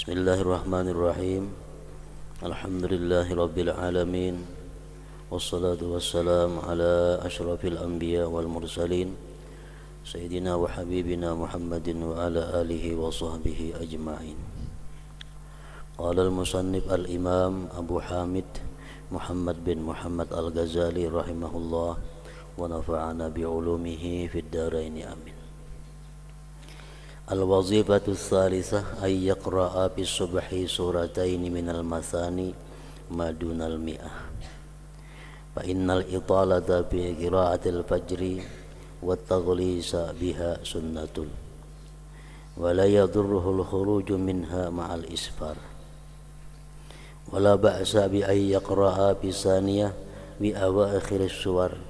Bismillahirrahmanirrahim. Alhamdulillahi rabbil alamin. Wassalatu wassalamu ala asyrafil anbiya wal mursalin Sayyidina wa habibina Muhammadin wa ala alihi wa sahbihi ajma'in. Qala al-musannif al-imam Abu Hamid Muhammad bin Muhammad al-Ghazali rahimahullah wa nafa'ana bi'ulumihi fid daraini amin. Al-wazifatu tsalisah ay yaqra'a bis subhi suratayn minal mathani madunal mi'ah. Fa innal italata bi qira'atil fajri wa taghlisa biha sunnatun wa la yadurruhu al-khuruju minha ma'al isfar. Wa la ba'sa bi ay yaqra'a bis saniyah bi awakhir as-suwar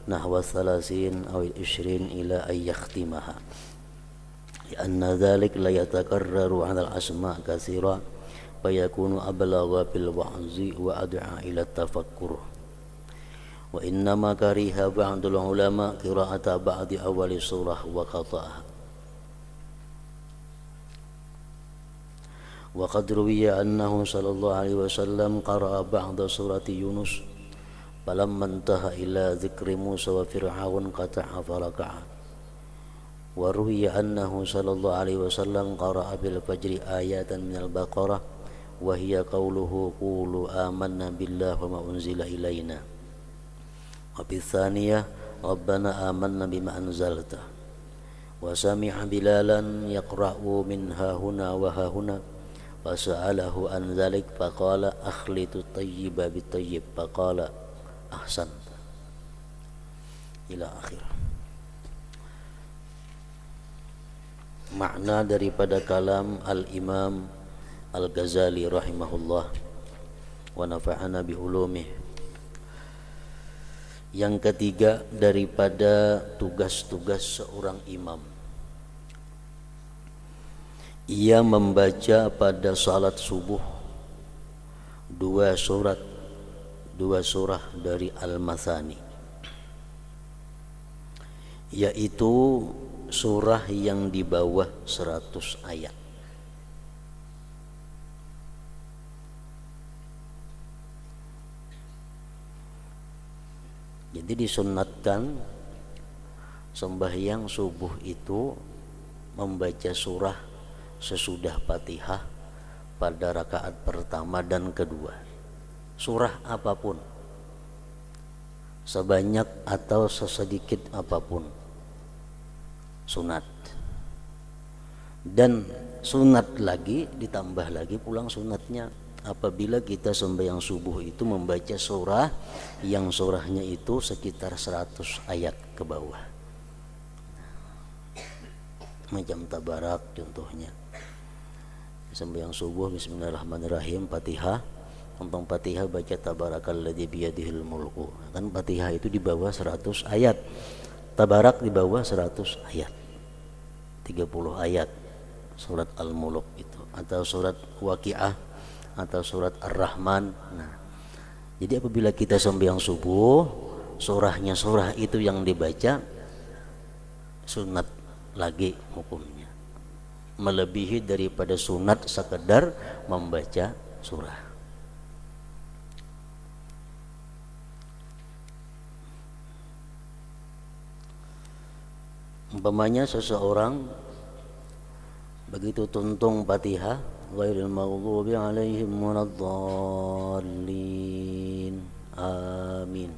nahwa 30 aw 20 ila ay yakhtimaha. لأن ذلك لا يتكرر على الأسماء كثيرا فيكون أبلغ بالوعظ وأدعى إلى التفكر. وإنما كره بعض العلماء قراءة بعض أول سورة وقطعها. وقد روي أنه صلى الله عليه وسلم قرأ بعض سورة يونس فلما انتهى إلى ذكر موسى وفرعون قطع فركع. وروي أنه صلى الله عليه وسلم قرأ بالفجر آيات من البقرة وهي قوله قولوا آمنا بالله وما أنزل إلينا وبالثانية ربنا آمنا بما أنزلت. وسمع بلالا يقرأ منها هنا وها هنا فسأله عن ذلك فقال أخلط الطيب بالطيب فقال أحسنت إلى آخره. Makna daripada kalam al-imam al-Ghazali rahimahullah wa nafa'ana bi ulumih. Yang ketiga daripada tugas-tugas seorang imam, ia membaca pada salat subuh dua surah dari Al-Mathani, yaitu surah yang di bawah 100 ayat. Jadi disunatkan sembahyang subuh itu membaca surah sesudah Fatihah pada rakaat pertama dan kedua. Surah apapun, sebanyak atau sesedikit apapun, sunat. Dan sunat lagi, ditambah lagi pulang sunatnya apabila kita sembahyang subuh itu membaca surah yang surahnya itu sekitar 100 ayat ke bawah, macam Tabarak contohnya. Sembahyang subuh bismillahirrahmanirrahim, Fatihah, tentang Fatihah baca tabarakalladzi biyadihil mulku. Kan Fatihah itu di bawah 100 ayat, Tabarak di bawah 100 ayat, 30 ayat surat Al-Mulk itu, atau surat Waqiah atau surat Ar-Rahman. Nah, jadi apabila kita sembahyang subuh, surahnya surah itu yang dibaca, sunat lagi hukumnya, melebihi daripada sunat sekedar membaca surah. Umpamanya seseorang begitu tuntung Fatihah, ghairil maghdubi alaihim waladdallin, amin,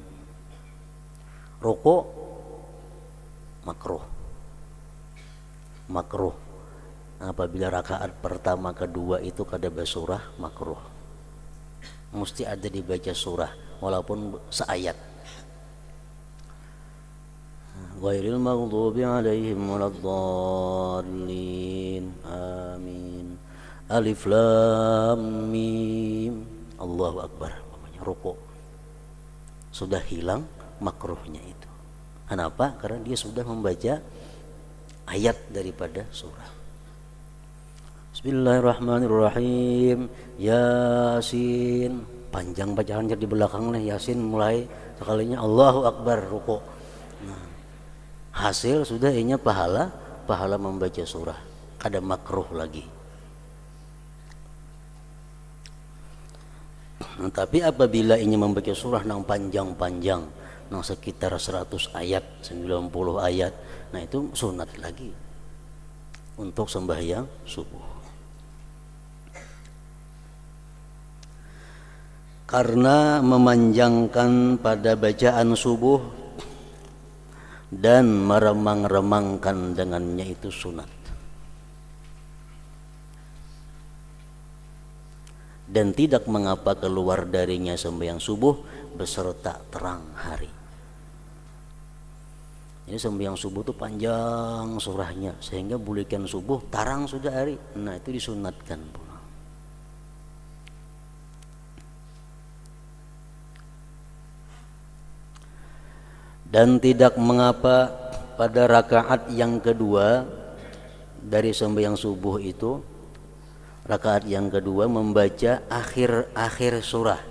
rukuk makruh apabila rakaat pertama kedua itu kada basurah, makruh, mesti ada dibaca surah walaupun seayat. Ghairil maghdubi alaihim waladdallin, amin, alif lam mim, Allahu akbar. Rukuk sudah hilang makruhnya itu. Kenapa? Karena dia sudah membaca ayat daripada surah. Bismillahirrahmanirrahim, Yasin, panjang bacaannya di belakang nih, Yasin mulai sekalinya Allahu akbar, rukuk. Nah, hasil sudah inya pahala membaca surah, kada makruh lagi. Tapi apabila ingin membaca surah yang panjang-panjang, yang sekitar 100 ayat, 90 ayat, nah itu sunat lagi untuk sembahyang subuh. Karena memanjangkan pada bacaan subuh dan meremang-remangkan dengannya itu sunat. Dan tidak mengapa keluar darinya sembahyang subuh beserta terang hari. Jadi sembahyang subuh itu panjang surahnya sehingga bulikan subuh tarang sudah hari. Nah itu disunatkan pula. Dan tidak mengapa pada rakaat yang kedua dari sembahyang subuh itu, rakaat yang kedua membaca akhir-akhir surah.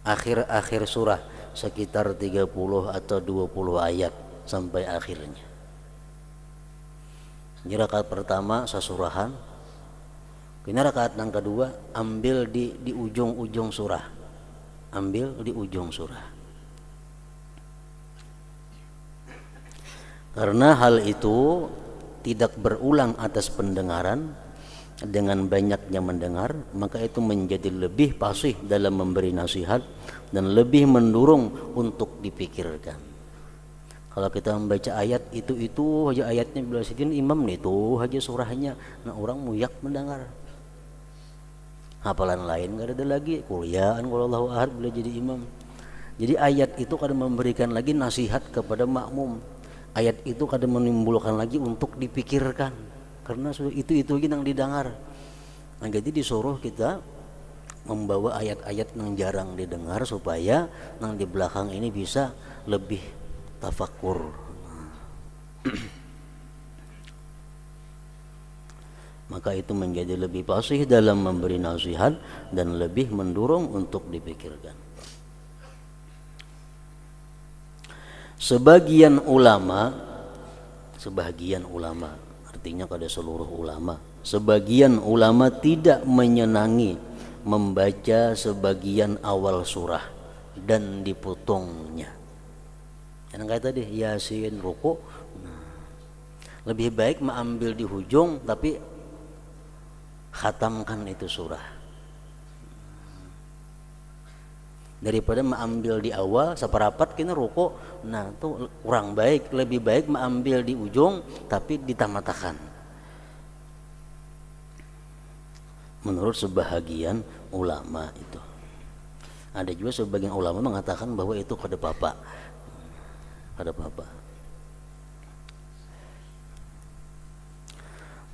Akhir-akhir surah sekitar 30 atau 20 ayat sampai akhirnya. Ini rakaat pertama sasurahan. Ini rakaat yang kedua ambil di ujung-ujung surah. Ambil di ujung surah. Karena hal itu tidak berulang atas pendengaran, dengan banyaknya mendengar, maka itu menjadi lebih fasih dalam memberi nasihat dan lebih mendorong untuk dipikirkan. Kalau kita membaca ayat itu aja ayatnya, bila sidin imam itu aja surahnya, nah orang muyak mendengar. Hafalan lain nggak ada lagi, kuliahan kalau Allahu ahad boleh jadi imam. Jadi ayat itu kadang memberikan lagi nasihat kepada makmum. Ayat itu kadang menimbulkan lagi untuk dipikirkan, karena sudah itu yang didengar. Nah, jadi disuruh kita membawa ayat-ayat yang jarang didengar supaya yang di belakang ini bisa lebih tafakur. Maka itu menjadi lebih fasih dalam memberi nasihat dan lebih mendorong untuk dipikirkan. Sebagian ulama artinya pada seluruh ulama, sebagian ulama tidak menyenangi membaca sebagian awal surah dan dipotongnya. Yang kayak tadi Yasin, ruku, lebih baik mengambil di ujung tapi khatamkan itu surah daripada mengambil di awal seperapat kena ruku. Nah itu kurang baik, lebih baik mengambil di ujung tapi ditamatakan menurut sebahagian ulama. Itu ada juga sebagian ulama mengatakan bahwa itu kada apa-apa.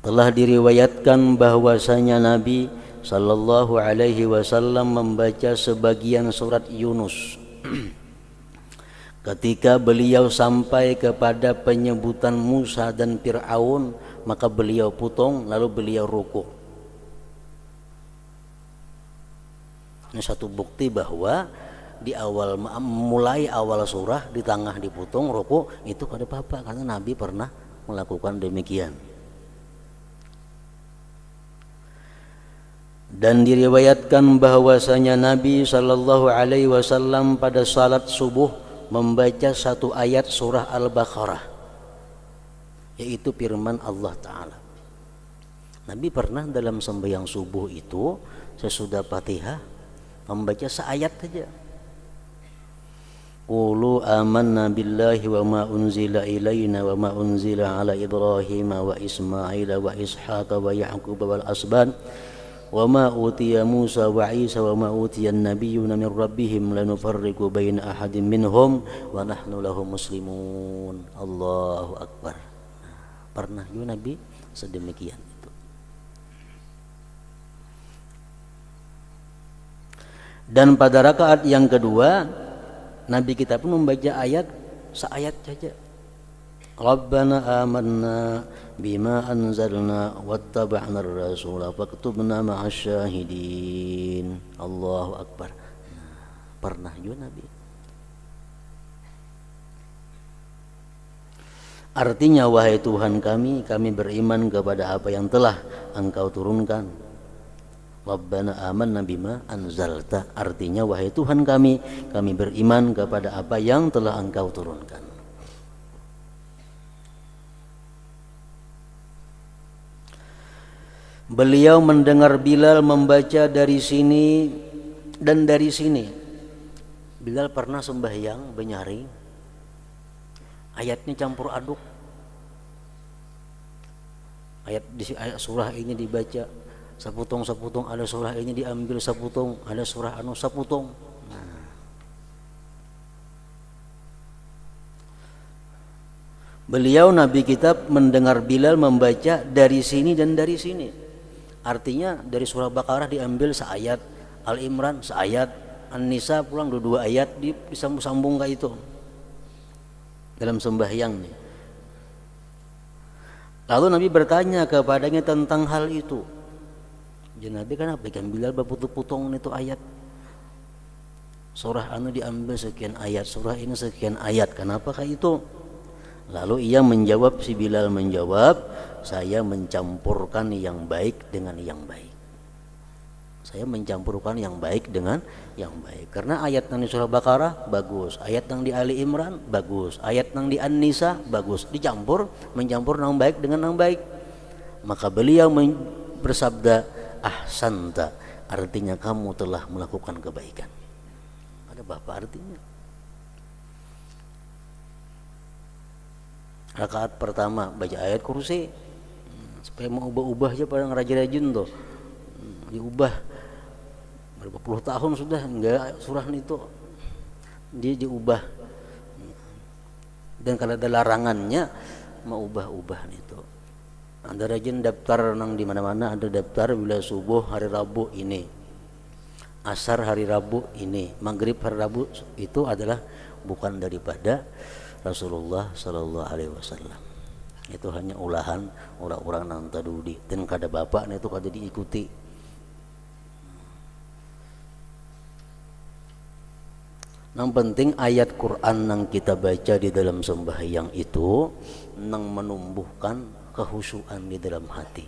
Telah diriwayatkan bahwasanya Nabi sallallahu alaihi wasallam membaca sebagian surat Yunus ketika beliau sampai kepada penyebutan Musa dan Fir'aun, maka beliau potong lalu beliau ruku. Ini satu bukti bahwa di awal mulai awal surah, di tengah dipotong ruku, itu kada apa-apa karena Nabi pernah melakukan demikian. Dan diriwayatkan bahwasanya Nabi sallallahu alaihi wasallam pada salat subuh membaca satu ayat surah Al-Baqarah, yaitu firman Allah Ta'ala. Nabi pernah dalam sembahyang subuh itu sesudah Fatihah membaca seayat saja. Qulu amanna billahi wa ma unzila ilaina wa ma unzila ala Ibrahim wa Ismail wa Ishaq wa Ya'qub wal asban wa ma utiya Musa wa Isa wa ma utiya an-nabiyyuna min rabbihim la nufarriqu baina ahadin minhum wa nahnu lahu muslimun. Allahu akbar. Pernah juga Nabi sedemikian itu. Dan pada rakaat yang kedua Nabi kita pun membaca ayat seayat saja. Rabbana amanna bima anzalna wattaba'na ar-rasula faktubna ma'asy syahidin. Allahu akbar. Pernah juga Nabi. Artinya, wahai Tuhan kami beriman kepada apa yang telah Engkau turunkan. Rabbana amanna bima anzalta, artinya wahai Tuhan kami beriman kepada apa yang telah Engkau turunkan. Beliau mendengar Bilal membaca dari sini dan dari sini. Bilal pernah sembahyang benyari, ayatnya campur aduk. Ayat surah ini dibaca seputong-seputong, ada surah ini diambil seputong, ada surah anu seputong. Beliau Nabi kita mendengar Bilal membaca dari sini dan dari sini. Artinya dari surah Baqarah diambil seayat, Al Imran seayat, An-Nisa pulang dua ayat disambung-sambung kayak itu dalam sembahyang nih. Lalu Nabi bertanya kepadanya tentang hal itu. Jadi Nabi kan apa kan Bilal berputung-putung itu ayat. Surah anu diambil sekian ayat, surah ini sekian ayat. Kenapa kayak itu? Lalu ia menjawab, si Bilal menjawab, saya mencampurkan yang baik dengan yang baik. Saya mencampurkan yang baik dengan yang baik. Karena ayat yang di surah Baqarah bagus, ayat yang di Ali Imran bagus, ayat yang di An-Nisa bagus, mencampur yang baik dengan yang baik. Maka beliau bersabda, ahsanta, artinya kamu telah melakukan kebaikan. Ada apa artinya? Rakaat pertama baca ayat kursi, supaya mau ubah-ubah aja pada ngerajin-rajin tuh, diubah berapa puluh tahun sudah enggak surah itu, dia diubah. Dan kalau ada larangannya mau ubah-ubah itu. Ada rajin daftar nang di mana-mana, ada daftar bila subuh hari Rabu ini, asar hari Rabu ini, maghrib hari Rabu, itu adalah bukan daripada Rasulullah Sallallahu Alaihi Wasallam. Itu hanya ulahan orang-orang nang tadudi, dan kada bapak itu kada diikuti. Yang penting ayat Quran yang kita baca di dalam sembahyang itu nang menumbuhkan kehusuan di dalam hati,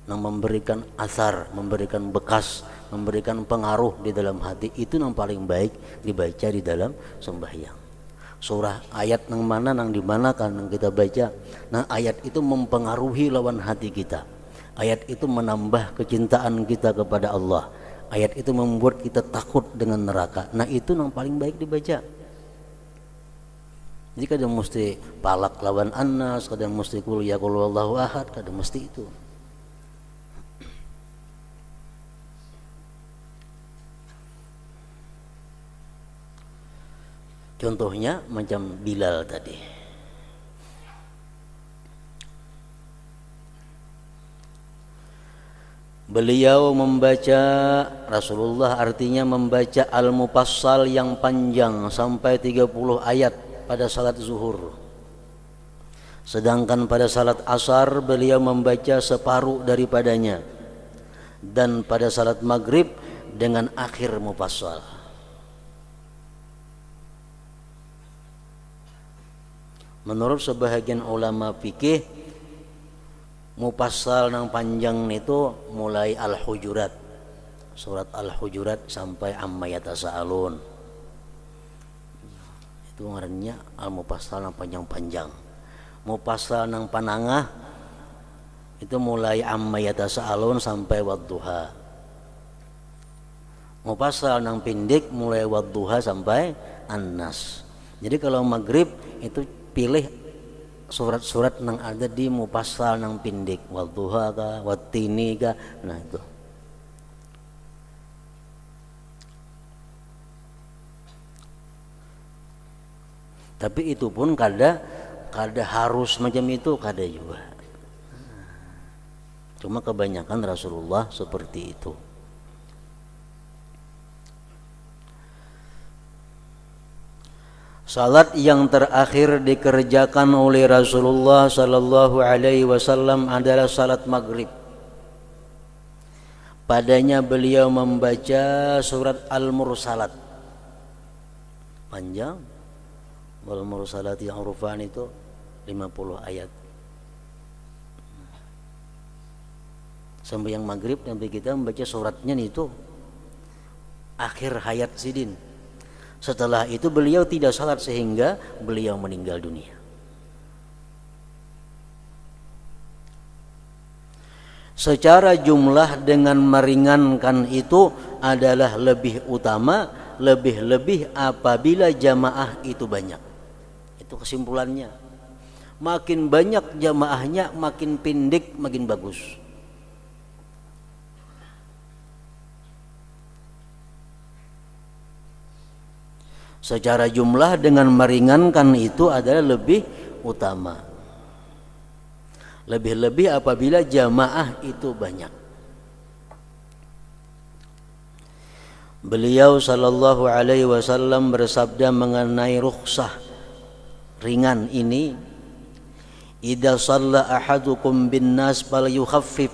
nang memberikan asar, memberikan bekas, memberikan pengaruh di dalam hati, itu yang paling baik dibaca di dalam sembahyang. Surah ayat nang mana nang di mana kan nang kita baca, nah ayat itu mempengaruhi lawan hati kita. Ayat itu menambah kecintaan kita kepada Allah. Ayat itu membuat kita takut dengan neraka. Nah itu yang paling baik dibaca. Jadi kadang mesti palak lawan An-Nas, kadang mesti qul ya qul wallahu ahad, kadang mesti itu. Contohnya macam Bilal tadi. Beliau membaca, Rasulullah artinya membaca Al-Mufassal yang panjang sampai 30 ayat pada salat zuhur. Sedangkan pada salat asar beliau membaca separuh daripadanya. Dan pada salat maghrib dengan akhir Mufassal. Menurut sebahagian ulama fikih, Mufassal yang panjang itu mulai Al-Hujurat, surat Al-Hujurat sampai Amma Yatasaalun. Itu ngarannya Al-Mufassal yang panjang-panjang. Mufassal yang panangah itu mulai Amma Yatasaalun sampai Wadduha. Mufassal yang pendek mulai Wadduha sampai An-Nas. Jadi kalau maghrib itu pilih surat-surat yang ada di Mufassal yang pendek, Wadduha kah, Wattini kah, nah itu. Tapi itu pun kada harus macam itu, kada juga. Cuma kebanyakan Rasulullah seperti itu. Salat yang terakhir dikerjakan oleh Rasulullah Sallallahu Alaihi Wasallam adalah salat maghrib. Padanya beliau membaca surat Al-Mursalat, panjang. Al-Mursalat yang urufan itu 50 ayat. Sembahyang maghrib Nabi kita membaca suratnya itu akhir hayat Sidin. Setelah itu beliau tidak salat sehingga beliau meninggal dunia. Secara jumlah dengan meringankan itu adalah lebih utama, lebih-lebih apabila jamaah itu banyak. Itu kesimpulannya. Makin banyak jamaahnya, makin pendek, makin bagus. Secara jumlah dengan meringankan itu adalah lebih utama. Lebih-lebih apabila jamaah itu banyak. Beliau sallallahu alaihi wasallam bersabda mengenai rukhsah ringan ini, idza shalla ahadukum bin nas falyukhaffif,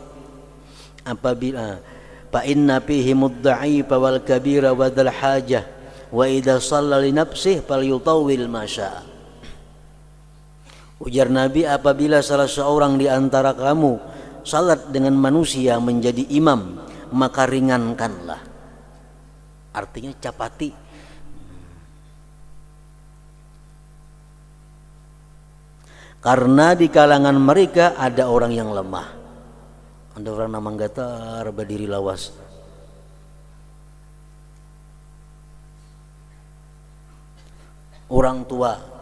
apabila fa inna fihi mudda'ifa wal kabira wa dzal hajah wa idza shalla li nafsihi falyutawwil ma syaa. Ujar Nabi, apabila salah seorang di antara kamu salat dengan manusia menjadi imam, maka ringankanlah. Artinya capati. Karena di kalangan mereka ada orang yang lemah. Ada orang namang gatar berdiri lawas. Orang tua.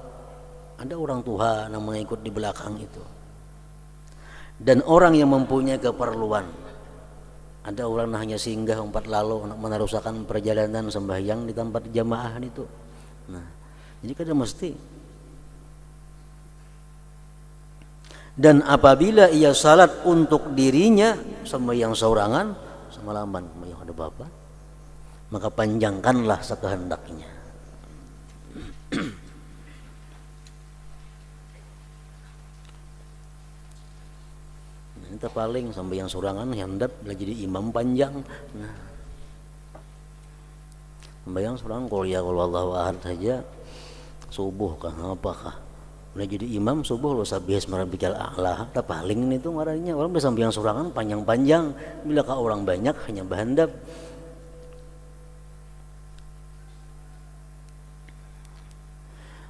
Ada orang tua yang mengikut di belakang itu. Dan orang yang mempunyai keperluan. Ada orang hanya singgah umpat lalu untuk meneruskan perjalanan sembahyang di tempat jamaah itu. Nah, jadi kada mesti. Dan apabila ia salat untuk dirinya sembahyang seorangan, semalaman sembahyang ada bapak, maka panjangkanlah sekehendaknya. Kita paling sampai yang sorangan handap lah jadi imam panjang. Nah, sampai yang sorangan kuliah kalau Allah ahad saja subuh kah apakah udah jadi imam subuh lo sabih marabikal a'la tak paling itu ngaranya orang bisa sampai yang sorangan panjang-panjang bila ka orang banyak hanya bahandap.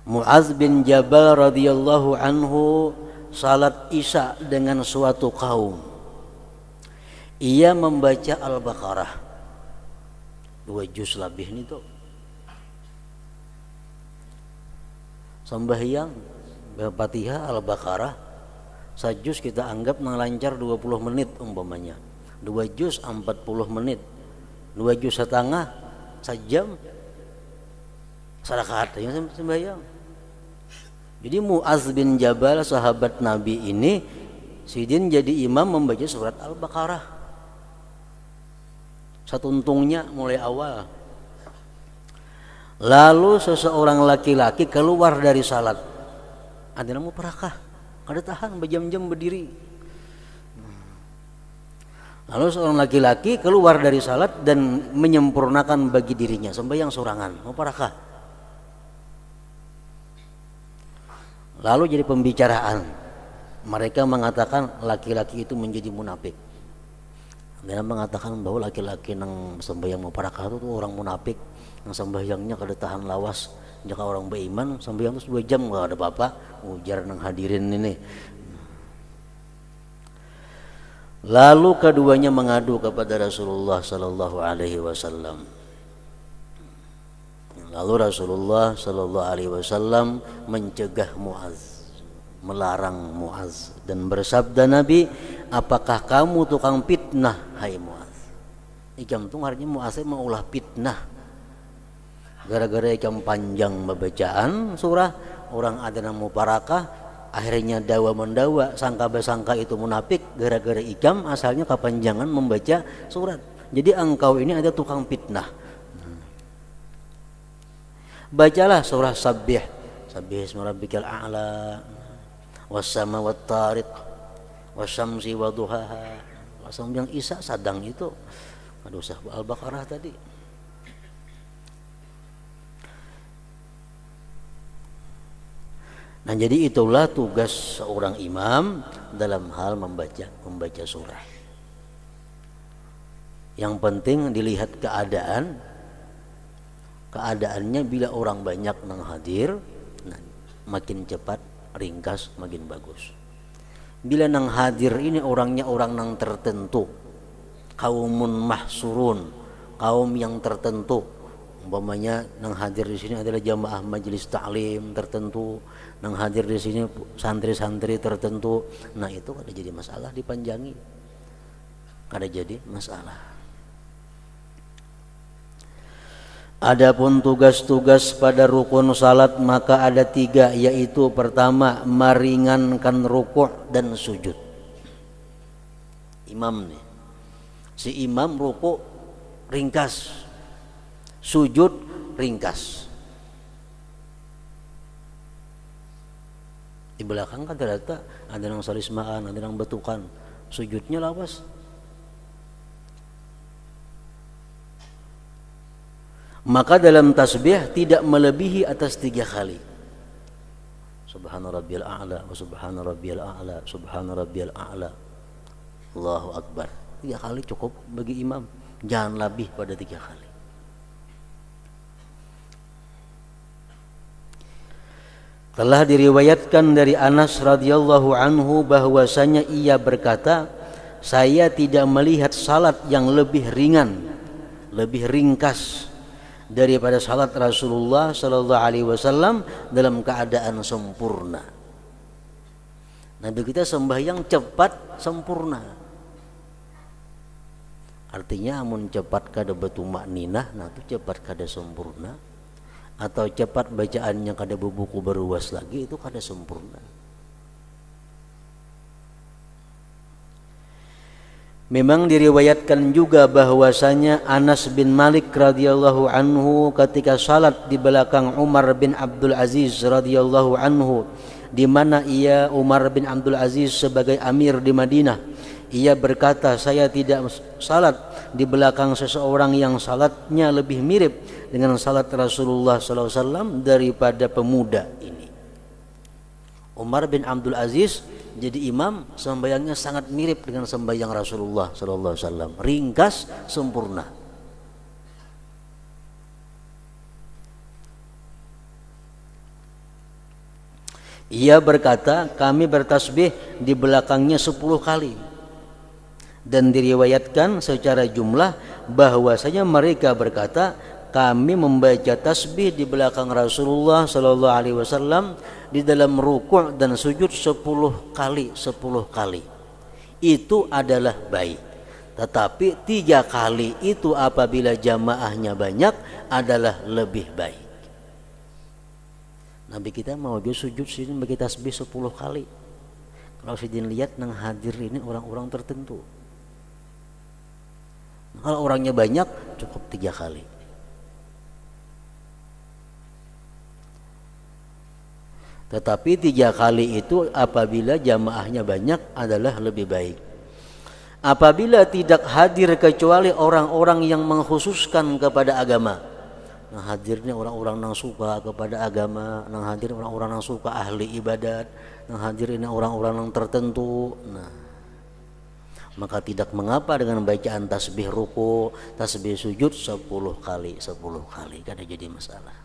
Mu'adz bin Jabal radhiyallahu anhu salat isya dengan suatu kaum. Ia membaca Al-Baqarah 2 juz lebih nih tuh. Sembahyang Fatihah Al-Baqarah sajus kita anggap melancar 20 menit umpamanya. 2 juz 40 menit. 2 juz setengah sejam sarakaat ya sembahyang. Jadi Mu'adz bin Jabal sahabat Nabi ini Sidin jadi imam membaca surat Al-Baqarah satuntungnya mulai awal. Lalu seseorang laki-laki keluar dari salat. Ada namu perakah, kada tahan berjam-jam berdiri. Lalu seorang laki-laki keluar dari salat dan menyempurnakan bagi dirinya sembahyang sorangan. Mau perakah? Lalu jadi pembicaraan. Mereka mengatakan laki-laki itu menjadi munafik. Mereka mengatakan bahwa laki-laki yang sembahyang muparakah itu orang munafik, yang sembahyangnya kada tahan lawas. Jika orang beriman sembahyang itu 2 jam enggak ada apa-apa, ujar nang hadirin ini. Lalu keduanya mengadu kepada Rasulullah sallallahu alaihi wasallam. Lalu Rasulullah sallallahu alaihi wasallam mencegah Mu'adz, melarang Mu'adz dan bersabda Nabi, apakah kamu tukang fitnah hai Mu'adz? Ikam tu artinya Mu'adz maulah fitnah. Gara-gara ikam panjang bacaan surah, orang ada namu parakah, akhirnya dawa mendawa, sangka besangka itu munafik gara-gara ikam asalnya kepanjangan membaca surat. Jadi engkau ini ada tukang fitnah. Bacalah surah Sabbih, Sabbih isma rabbikal a'la, was-sama wat-tariq, wasyamsi waduhaha. Yang Isa sadang itu. Aduh sah Al-Baqarah tadi. Nah, jadi itulah tugas seorang imam dalam hal membaca surah. Yang penting dilihat keadaannya. Bila orang banyak nang hadir, nah, makin cepat ringkas makin bagus. Bila nang hadir ini orangnya orang nang tertentu, kaumun mahsurun, kaum yang tertentu, umpamanya nang hadir di sini adalah jamaah majelis taklim tertentu, nang hadir di sini santri-santri tertentu, nah itu kada jadi masalah dipanjangi, kada jadi masalah. Adapun tugas-tugas pada rukun salat maka ada 3, yaitu pertama meringankan rukuk dan sujud. Imam nih, si imam rukuk ringkas, sujud ringkas. Di belakang kan ternyata ada yang salismaan, ada yang betukan, sujudnya lawas. Maka dalam tasbih tidak melebihi atas 3 kali. Subhana rabbiyal a'la wa subhana rabbiyal a'la, subhana rabbiyal a'la, Allahu akbar. 3 kali cukup bagi imam, jangan lebih pada 3 kali. Telah diriwayatkan dari Anas radhiyallahu anhu bahwasanya ia berkata, saya tidak melihat salat yang lebih ringan, lebih ringkas daripada salat Rasulullah sallallahu alaihi wasallam dalam keadaan sempurna. Nabi kita sembahyang cepat sempurna. Artinya amun cepat kada betumak ninah, nah itu cepat kada sempurna. Atau cepat bacaannya kada bubuku beruas lagi, itu kada sempurna. Memang diriwayatkan juga bahwasanya Anas bin Malik radhiyallahu anhu ketika salat di belakang Umar bin Abdul Aziz radhiyallahu anhu, di mana Umar bin Abdul Aziz sebagai amir di Madinah, ia berkata, saya tidak salat di belakang seseorang yang salatnya lebih mirip dengan salat Rasulullah sallallahu alaihi wasallam daripada pemuda ini. Umar bin Abdul Aziz jadi imam, sembahyangnya sangat mirip dengan sembahyang Rasulullah sallallahu alaihi wasallam, ringkas, sempurna. Ia berkata, kami bertasbih di belakangnya 10 kali. Dan diriwayatkan secara jumlah bahwasanya mereka berkata, kami membaca tasbih di belakang Rasulullah sallallahu alaihi wasallam di dalam rukuk dan sujud 10 kali. Itu adalah baik. Tetapi 3 kali itu apabila jamaahnya banyak adalah lebih baik. Nabi kita mau juga sujud sini bagi tasbih 10 kali. Kalau sidin lihat nang hadir ini orang-orang tertentu. Kalau orangnya banyak cukup 3 kali. Tetapi 3 kali itu apabila jamaahnya banyak adalah lebih baik. Apabila tidak hadir kecuali orang-orang yang mengkhususkan kepada agama, nah hadirnya orang-orang yang suka kepada agama, nah hadir orang-orang yang suka ahli ibadat, nah hadir ini orang-orang yang tertentu, nah maka tidak mengapa dengan bacaan tasbih ruku, tasbih sujud 10 kali, kada jadi masalah.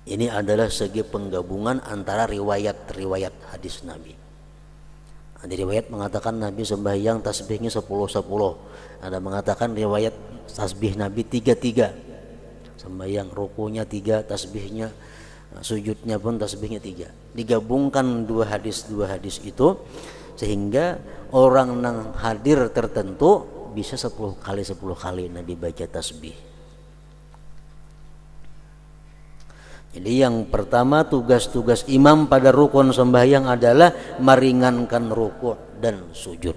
Ini adalah segi penggabungan antara riwayat-riwayat hadis Nabi. Ada riwayat mengatakan Nabi sembahyang tasbihnya 10. Ada mengatakan riwayat tasbih Nabi 3. Sembahyang rukunya 3, tasbihnya, sujudnya pun tasbihnya 3. Digabungkan dua hadis itu sehingga orang yang hadir tertentu bisa 10 kali Nabi baca tasbih. Jadi yang pertama tugas-tugas imam pada rukun sembahyang adalah meringankan rukuk dan sujud.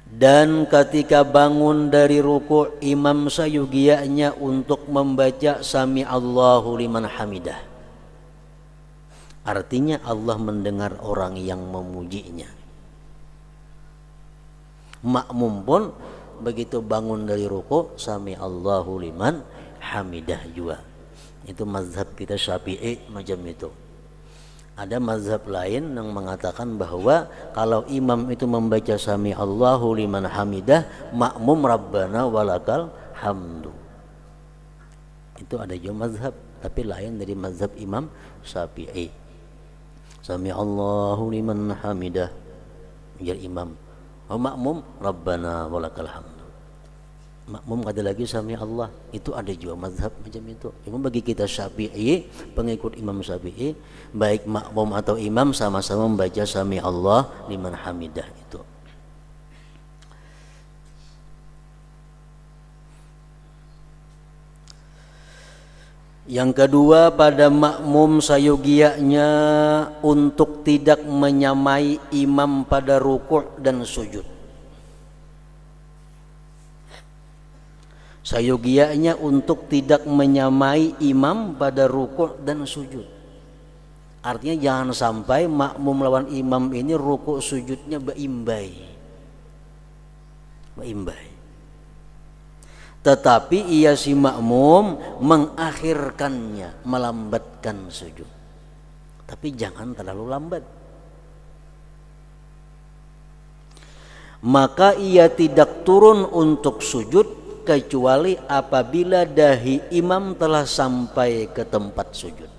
Dan ketika bangun dari rukuk, imam sayugianya untuk membaca Sami Allahu liman hamidah. Artinya Allah mendengar orang yang memujinya. Makmum pun begitu bangun dari rukuk, Sami Allahu liman hamidah juga. Itu mazhab kita Syafi'i macam itu. Ada mazhab lain yang mengatakan bahwa kalau imam itu membaca sami Allahu liman hamidah, makmum rabbana walakal hamdu. Itu ada juga mazhab, tapi lain dari mazhab Imam Syafi'i. Sami Allahu liman hamidah, biar imam. Makmum rabbana walakal hamdu. Makmum ada lagi sami Allah. Itu ada juga mazhab macam itu. Cuma bagi kita Syafi'i, pengikut Imam Syafi'i, baik makmum atau imam sama-sama membaca sami Allah liman hamidah itu. Yang kedua, pada makmum sayogianya untuk tidak menyamai imam pada rukuk dan sujud. Sayogianya untuk tidak menyamai imam pada rukuk dan sujud. Artinya jangan sampai makmum lawan imam ini rukuk sujudnya beimbai. Tetapi ia si makmum mengakhirkannya, melambatkan sujud. Tapi jangan terlalu lambat. Maka ia tidak turun untuk sujud kecuali apabila dahi imam telah sampai ke tempat sujud.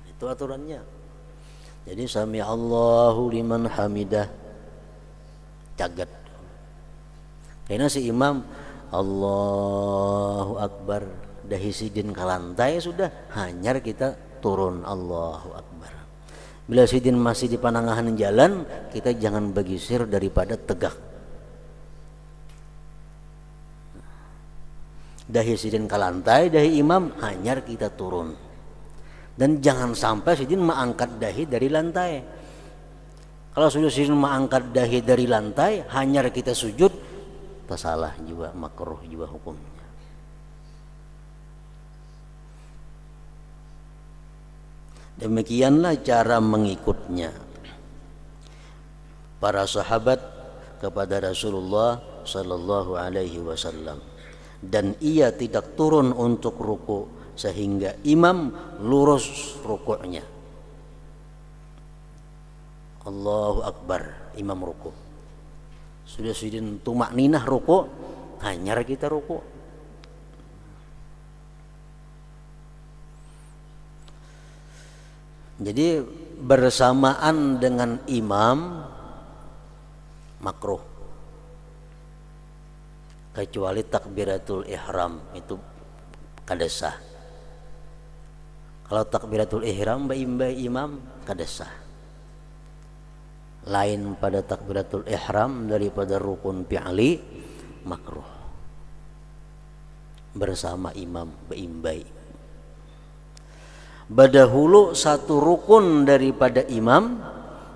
Itu aturannya. Jadi sami Allahu liman hamidah, cagat. Karena si imam Allahu Akbar, dahi sidin ke lantai, sudah hanyar kita turun Allahu Akbar. Bila sidin masih di panangahan jalan, kita jangan bergeser daripada tegak. Dahi sidin ke lantai, dahi imam hanyar kita turun. Dan jangan sampai sidin mengangkat dahi dari lantai. Kalau sudah sidin mengangkat dahi dari lantai, hanyar kita sujud, salah juga, makruh juga hukumnya. Demikianlah cara mengikutnya para sahabat kepada Rasulullah sallallahu alaihi wasallam. Dan ia tidak turun untuk ruku sehingga imam lurus rukuknya. Allahu Akbar, imam ruku. Sudah sidin tumak ninah ruku, hanyar kita ruku. Jadi bersamaan dengan imam makruh, kecuali takbiratul ihram itu kadesah. Kalau takbiratul ihram bayi imam kadesah. Lain pada takbiratul ihram daripada rukun fi'li, makruh. Bersama imam beimbai. Badahulu satu rukun daripada imam,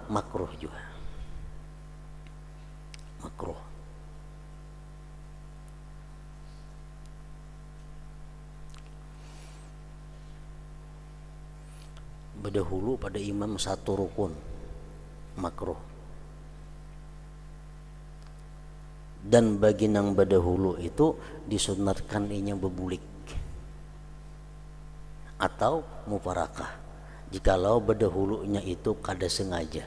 makruh juga. Makruh. Berdahulu pada imam satu rukun, makruh. Dan bagi nang berdahulu itu disunatkan inya bebulik atau mufarakah jikalau berdahulunya itu kada sengaja.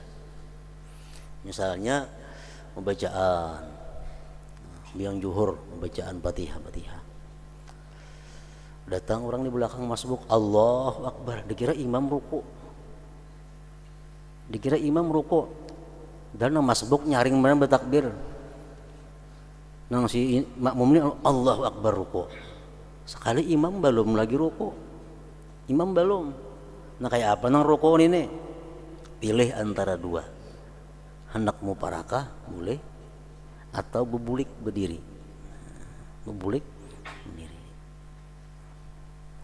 Misalnya pembacaan biang juhur, pembacaan Fatihah, datang orang di belakang masbuk, Allahu Akbar, dikira imam ruku, dan masbuk nyaring mana bertakbir, nang si makmum ini Allahu Akbar ruku, sekali imam belum lagi ruku, imam belum. Nah kayak apa nang ruku ini? Pilih antara dua, hendak muparakah boleh, atau bebulik berdiri. Bebulik berdiri.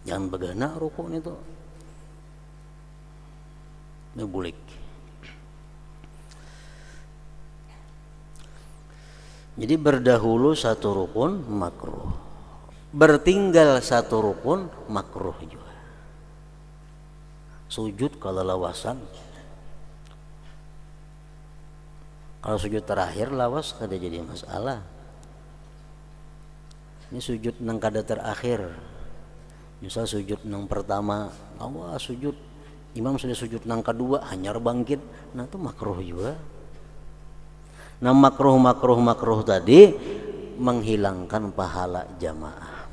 Jangan begana ruku itu. Bebulik. Jadi berdahulu satu rukun makruh, bertinggal satu rukun makruh juga. Sujud kalau lawasan, kalau sujud terakhir lawas kada jadi masalah. Ini sujud nang kada terakhir, misal sujud nang pertama, awas sujud Imam sudah sujud nang kedua hanyar bangkit, nah itu makruh juga. Nah makruh tadi menghilangkan pahala jamaah,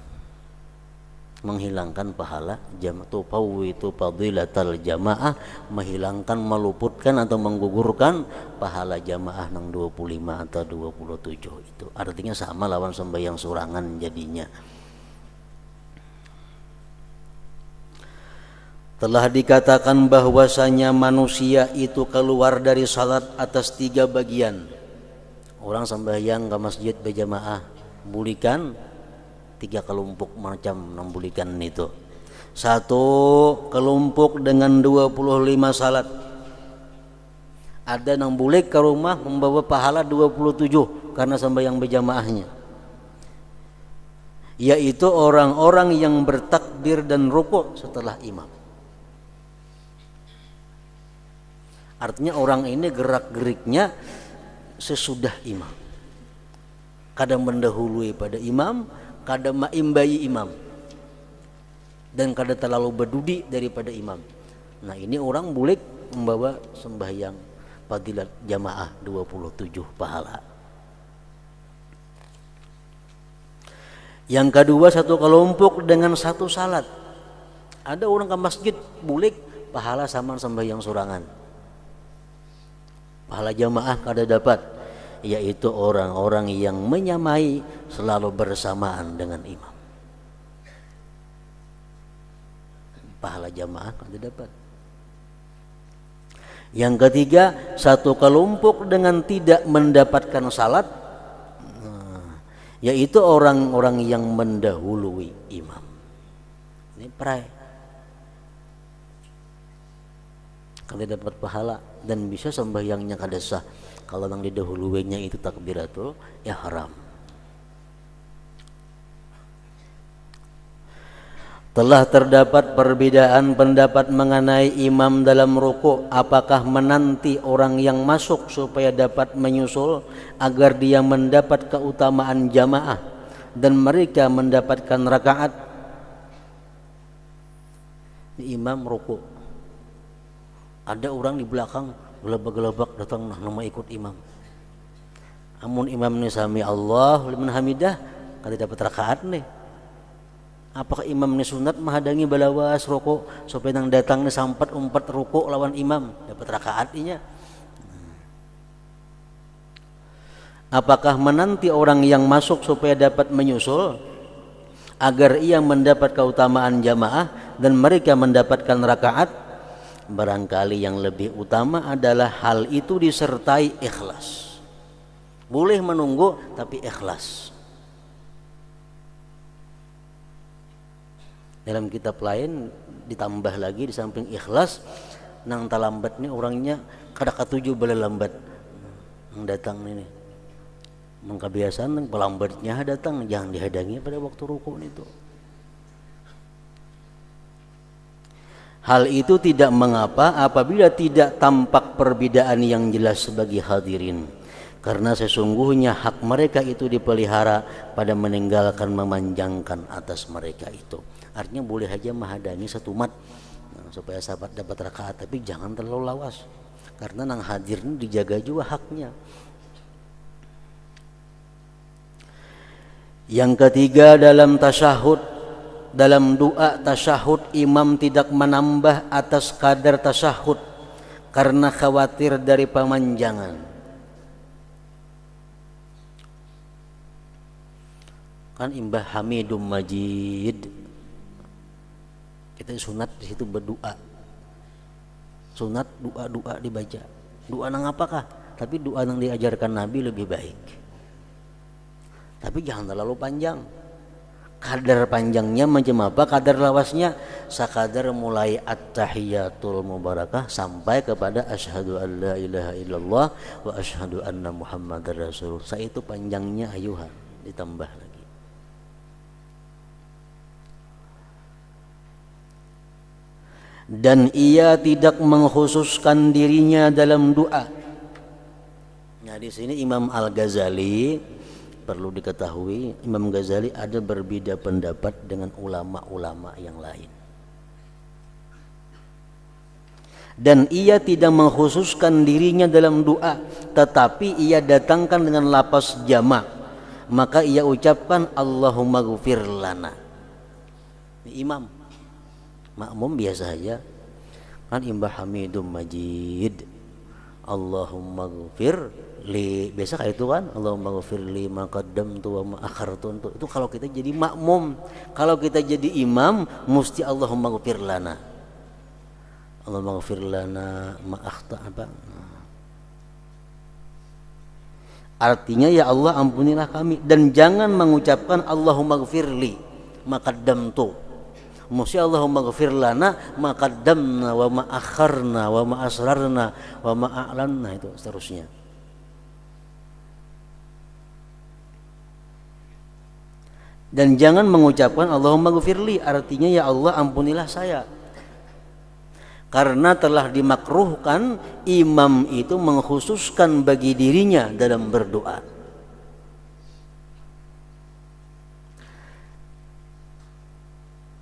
menghilangkan pahala jamaah, tufawwitu fadilatal jamaah, menghilangkan, meluputkan atau menggugurkan pahala jamaah nang 25 atau 27 itu. Artinya sama lawan sembahyang surangan jadinya. Telah dikatakan bahwasanya manusia itu keluar dari salat atas 3 bagian. Orang sembahyang ke masjid berjamaah, bulikan 3 kelompok macam nambulikan itu. 1 kelompok dengan 25 salat. Ada nang bulik ke rumah membawa pahala 27 karena sembahyang berjamaahnya. Yaitu orang-orang yang bertakbir dan rukuk setelah imam. Artinya orang ini gerak-geriknya sesudah imam. Kadang mendahului pada imam, kadang maimbai imam, dan kadang terlalu berdudi daripada imam. Nah ini orang boleh membawa sembahyang fadilat jamaah 27 pahala. Yang kedua, 1 kelompok dengan 1 salat. Ada orang ke masjid boleh pahala sama sembahyang surangan. Pahala jamaah kada dapat, yaitu orang-orang yang menyamai selalu bersamaan dengan imam. Pahala jamaah kada dapat. Yang ketiga, 1 kelompok dengan tidak mendapatkan salat, yaitu orang-orang yang mendahului imam. Ini prai, kada dapat pahala dan bisa sembahyangnya kada sah kalau yang didahuluinya itu takbiratul ihram. Telah terdapat perbedaan pendapat mengenai imam dalam ruku', apakah menanti orang yang masuk supaya dapat menyusul agar dia mendapat keutamaan jamaah dan mereka mendapatkan rakaat. Imam ruku', ada orang di belakang gelabak-gelabak datang nama ikut imam. Amun imam ni sami Allah liman hamidah kada dapat rakaat nih. Apakah imam ni sunat mahadangi balawas rukuk supaya nang datang ni sampat umpat rukuk lawan imam dapat rakaat inya. Apakah menanti orang yang masuk supaya dapat menyusul agar ia mendapat keutamaan jamaah dan mereka mendapatkan rakaat? Barangkali yang lebih utama adalah hal itu disertai ikhlas. Boleh menunggu tapi ikhlas. Dalam kitab lain ditambah lagi di samping ikhlas, nang talambat ni orangnya kada katuju bala lambat nang datang ini. Mengkebiasaan nang pelambatnya datang jangan dihadangi pada waktu rukuk itu. Hal itu tidak mengapa apabila tidak tampak perbedaan yang jelas bagi hadirin, karena sesungguhnya hak mereka itu dipelihara pada meninggalkan memanjangkan atas mereka itu. Artinya boleh aja menghadani satu mat supaya sahabat dapat rakaat, tapi jangan terlalu lawas, karena nang hadir ini dijaga juga haknya. Yang ketiga, dalam tasyahud, dalam doa tasyahud, imam tidak menambah atas kadar tasyahud karena khawatir dari pemanjangan. Kan imbah hamidum majid, kita sunat di situ berdoa. Sunat doa dibaca. Doa nang apakah? Tapi doa yang diajarkan Nabi lebih baik. Tapi jangan terlalu panjang. Kadar panjangnya macam apa? Kadar lawasnya sakadar mulai at-tahiyatul mubarakah sampai kepada asyhadu an la ilaha illallah wa asyhadu anna muhammadar rasul. Itu panjangnya ayuhan ditambah lagi. Dan ia tidak mengkhususkan dirinya dalam doa. Nah, di sini Imam Al-Ghazali, perlu diketahui, Imam Ghazali ada berbeda pendapat dengan ulama-ulama yang lain. Dan ia tidak mengkhususkan dirinya dalam doa, tetapi ia datangkan dengan lafaz jamak. Maka ia ucapkan Allahumma ghfir lana. Imam, makmum biasa aja kan imbah hamidum majid, Allahumma ghfir li, biasa kayak itu kan, Allahumma ghfir li ma qaddamtu wa ma akhartu. Itu kalau kita jadi makmum. Kalau kita jadi imam mesti Allahumma ghfir lana, Allahumma ghfir lana ma akhta apa. Artinya ya Allah ampunilah kami, dan jangan mengucapkan Allahumma ghfirli ma qaddamtu. Mesti Allahumma ghfir lana ma qaddamna wa ma akharna wa ma asrarna wa ma a'lanna, itu seterusnya. Dan jangan mengucapkan Allahumma ghfirli, artinya ya Allah ampunilah saya. Karena telah dimakruhkan imam itu mengkhususkan bagi dirinya dalam berdoa.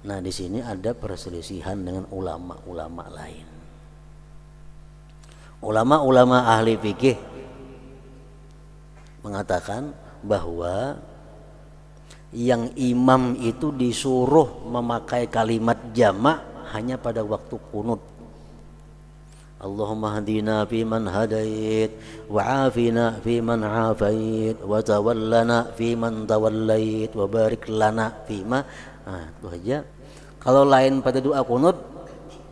Nah, di sini ada perselisihan dengan ulama-ulama lain. Ulama-ulama ahli fikih mengatakan bahwa yang imam itu disuruh memakai kalimat jamak hanya pada waktu kunut. Allahumma hadina fi man hadait wa afina fi man afait wa tawallana fi man tawallait wa barik lana fi ma. Nah, itu aja. Kalau lain pada doa kunut,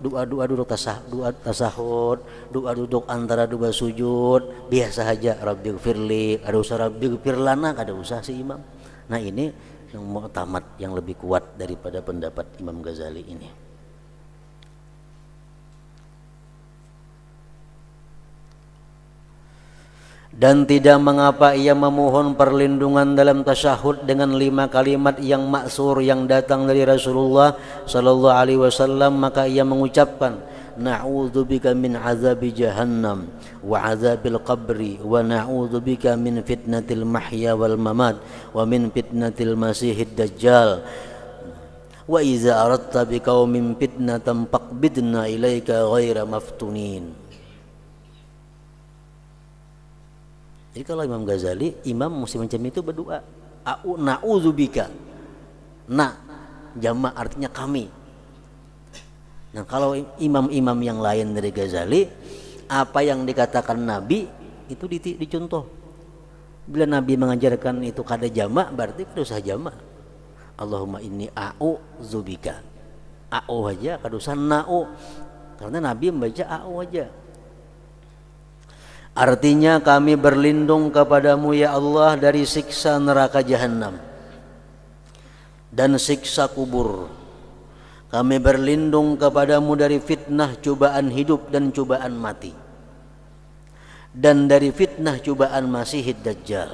doa duduk tasahud, doa duduk antara dua sujud, biasa aja rabbighfirli, ada usah rabbighfir lana, ada usah si imam. Nah, ini yang mu'tamad, yang lebih kuat daripada pendapat Imam Ghazali ini. Dan tidak mengapa ia memohon perlindungan dalam tasyahud dengan 5 kalimat yang maksur yang datang dari Rasulullah sallallahu alaihi wasallam, maka ia mengucapkan na'udzubika min azabi jahannam wa azabil qabri wa na'udzubika min fitnatil mahya wal mamat wa min fitnatil masihid dajjal wa iza aradta biqaumin fitnatan faqbidna ilaika ghaira maftunin. Jadi kalau Imam Ghazali, imam mesti macam itu berdoa. Na'udzubika. Na jamak artinya kami. Nah, kalau imam-imam yang lain dari Ghazali, apa yang dikatakan Nabi itu dicontoh. Bila Nabi mengajarkan itu kada jamak, berarti kada usah jamak. Allahumma inni a'udzubika. A'u aja, kada usah na'u. Karena Nabi membaca a'u aja. Artinya kami berlindung kepadamu ya Allah dari siksa neraka jahanam dan siksa kubur. Kami berlindung kepadamu dari fitnah cobaan hidup dan cobaan mati, dan dari fitnah cobaan Masihid Dajjal.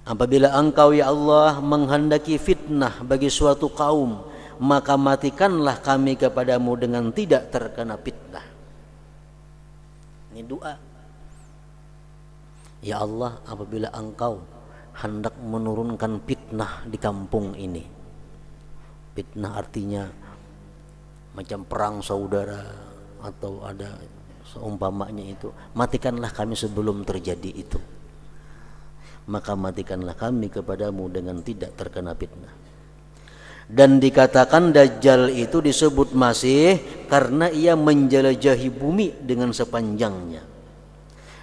Apabila engkau ya Allah menghendaki fitnah bagi suatu kaum, maka matikanlah kami kepadamu dengan tidak terkena fitnah. Ini doa. Ya Allah, apabila engkau hendak menurunkan fitnah di kampung ini, fitnah artinya macam perang saudara atau ada seumpamanya itu, matikanlah kami sebelum terjadi itu. Maka matikanlah kami kepadamu dengan tidak terkena fitnah. Dan dikatakan Dajjal itu disebut Masih karena ia menjelajahi bumi dengan sepanjangnya.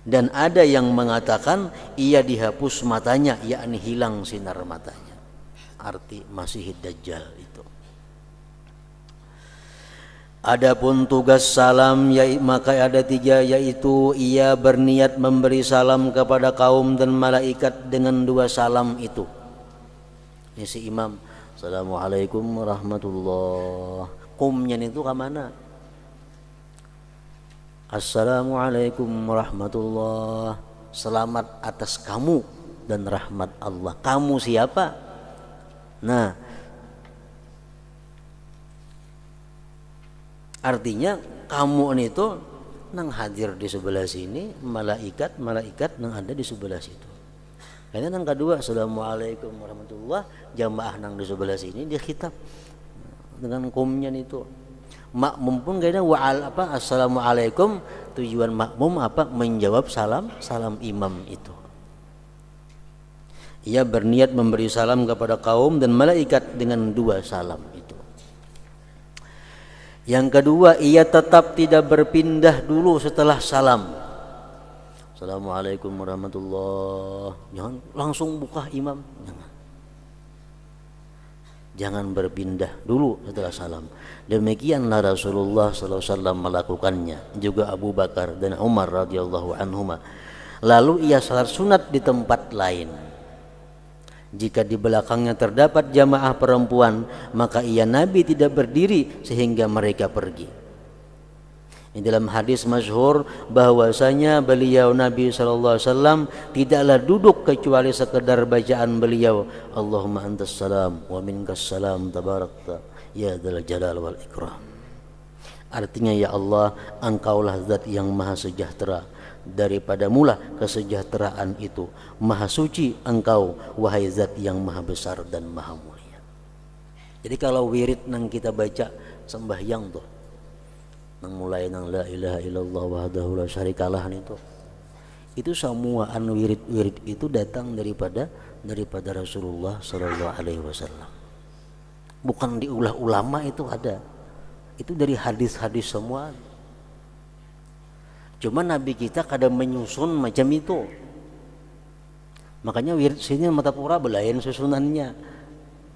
Dan ada yang mengatakan ia dihapus matanya, yakni hilang sinar matanya. Arti Masih Dajjal itu. Adapun tugas salam maka ada 3, yaitu ia berniat memberi salam kepada kaum dan malaikat dengan 2 salam itu. Ini si imam, Assalamualaikum warahmatullah. Kumnya itu ke mana? Assalamualaikum warahmatullah. Selamat atas kamu dan rahmat Allah. Kamu siapa? Nah, artinya kamu itu nang hadir di sebelah sini, malaikat nang ada di sebelah situ. Karena yang kedua, Assalamualaikum warahmatullah, jamaah nang di sebelah sini dia khitab dengan kumnya itu. Makmum pun kayaknya assalamualaikum, tujuan makmum apa? Menjawab salam imam itu. Ia berniat memberi salam kepada kaum dan malaikat dengan 2 salam itu. Yang kedua, ia tetap tidak berpindah dulu setelah salam. Assalamualaikum warahmatullahi. Jangan langsung buka imam, jangan berpindah dulu setelah salam. Demikianlah Rasulullah SAW melakukannya, juga Abu Bakar dan Umar radhiyallahu anhuma. Lalu ia salat sunat di tempat lain. Jika di belakangnya terdapat jamaah perempuan, maka ia Nabi tidak berdiri sehingga mereka pergi. Ini dalam hadis masyhur bahwasanya beliau Nabi SAW tidaklah duduk kecuali sekedar bacaan beliau, Allahumma antas salam wa minkas salam tabarakta ya dzal jalal wal ikram. Artinya, ya Allah, engkaulah zat yang maha sejahtera, daripada mula kesejahteraan itu maha suci engkau, wahai zat yang maha besar dan maha mulia. Jadi kalau wirid nang kita baca sembahyang tuh, nang mulai nang la ilaha illallah wahdahu la syarikalah itu semua wirid itu datang daripada Rasulullah sallallahu alaihi wasallam. Bukan diulah ulama, itu ada. Itu dari hadis-hadis semua. Cuma Nabi kita kadang menyusun macam itu. Makanya wirid sini mata pura belain susunannya.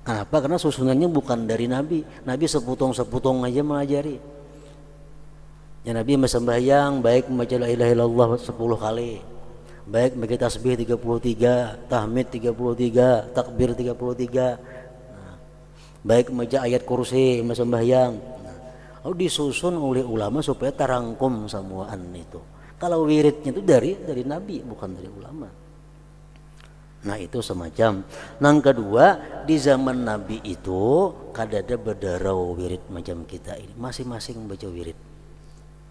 Kenapa? Karena susunannya bukan dari Nabi. Nabi seputong-seputong aja mengajari. Ya, Nabi sembahyang baik membaca la ilaha illallah 10 kali. Baik membaca tasbih 33, tahmid 33, takbir 33. Baik membaca ayat kursi sembahyang. Disusun oleh ulama supaya terangkum semuaan itu. Kalau wiridnya itu dari Nabi, bukan dari ulama. Nah, itu semacam. Yang kedua, di zaman Nabi itu kadada berdarau wirid macam kita ini, masing-masing baca wirid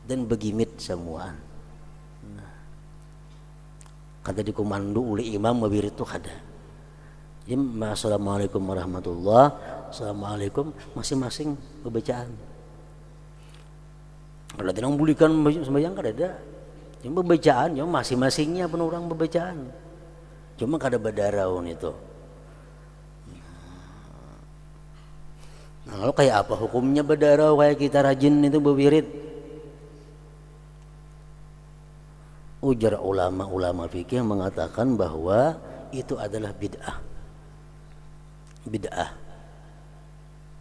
dan begimit semuaan. Nah, kata dikomando oleh imam wirid itu kada. Jadi assalamualaikum warahmatullah, assalamualaikum, masing-masing pembacaan. Kalau tidak membulikan sembahyang kan ada, cuma pembacaan, cuma masing-masingnya pun orang pembacaan, cuma kada badaraun itu. Nah, kalau kayak apa hukumnya badarau kayak kita rajin itu berwirid? Ujar ulama fikih mengatakan bahwa itu adalah bid'ah. Bid'ah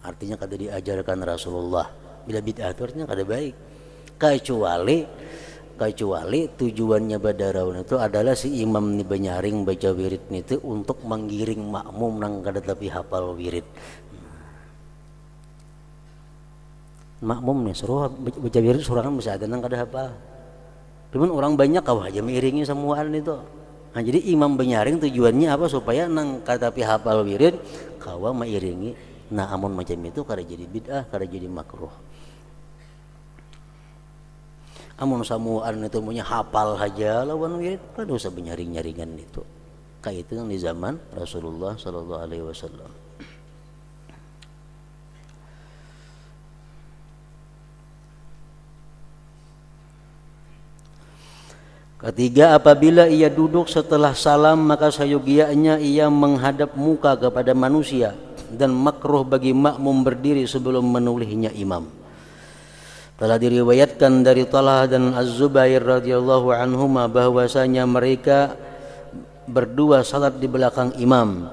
artinya kada diajarkan Rasulullah. Bila bid'ah itu artinya kada baik. Kecuali tujuannya badaraun itu adalah si imam ni banyaring baca wirid itu untuk menggiring makmum nang kada tapi hafal wirid. Makmum nih suruh baca wirid sorangan bisa ada nang kada hafal. Cuman orang banyak kau aja mengiringi semuaan itu. Nah, jadi imam banyaring tujuannya apa? Supaya nang kada tapi hafal wirid kau mengiringi. Nah, amun macam itu kada jadi bid'ah, kada jadi makruh. Amun samuan itu punya hafal aja lawan wirid, kan usah benyaring-nyaringan itu. Kayak itu yang di zaman Rasulullah sallallahu alaihi wasallam. Ketiga, apabila ia duduk setelah salam maka sayogianya ia menghadap muka kepada manusia dan makruh bagi makmum berdiri sebelum menolehnya imam. Telah diriwayatkan dari Talha dan Az-Zubair radhiyallahu anhuma bahwasanya mereka berdua salat di belakang imam.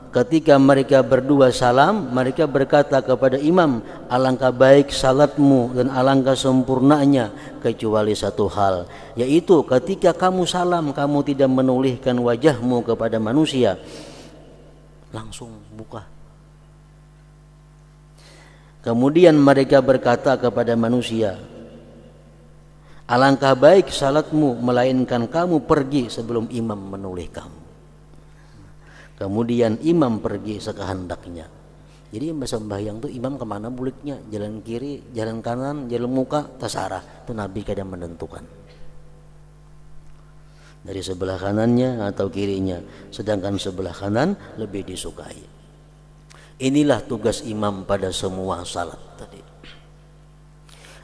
Ketika mereka berdua salam, mereka berkata kepada imam, alangkah baik salatmu dan alangkah sempurnanya, kecuali satu hal, yaitu ketika kamu salam kamu tidak menolehkan wajahmu kepada manusia, langsung buka. Kemudian mereka berkata kepada manusia, alangkah baik salatmu melainkan kamu pergi sebelum imam menoleh kamu. Kemudian imam pergi sekehendaknya. Jadi sembahyang itu imam kemana buliknya, jalan kiri, jalan kanan, jalan muka, terserah. Itu Nabi kadang menentukan dari sebelah kanannya atau kirinya, sedangkan sebelah kanan lebih disukai. Inilah tugas imam pada semua salat tadi.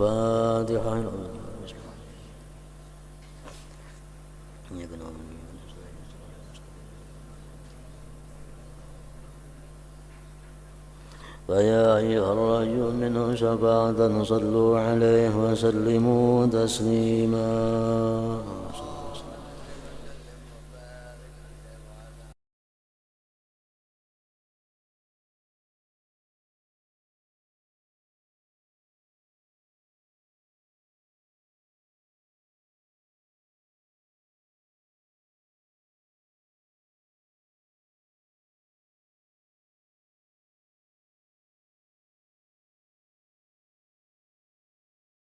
الفاتحة. فيا أيها الرجل منه شفاعة صلوا عليه وسلموا تسليما.